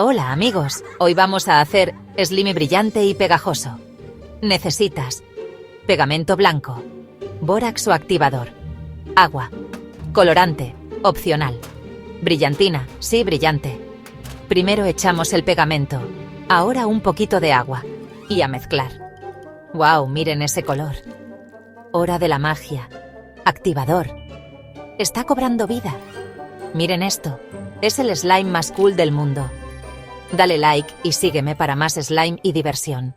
Hola amigos, hoy vamos a hacer slime brillante y pegajoso. Necesitas pegamento blanco, bórax o activador, agua, colorante, opcional, brillantina, sí brillante. Primero echamos el pegamento, ahora un poquito de agua y a mezclar. ¡Wow! Miren ese color. Hora de la magia. Activador. Está cobrando vida. Miren esto, es el slime más cool del mundo. Dale like y sígueme para más slime y diversión.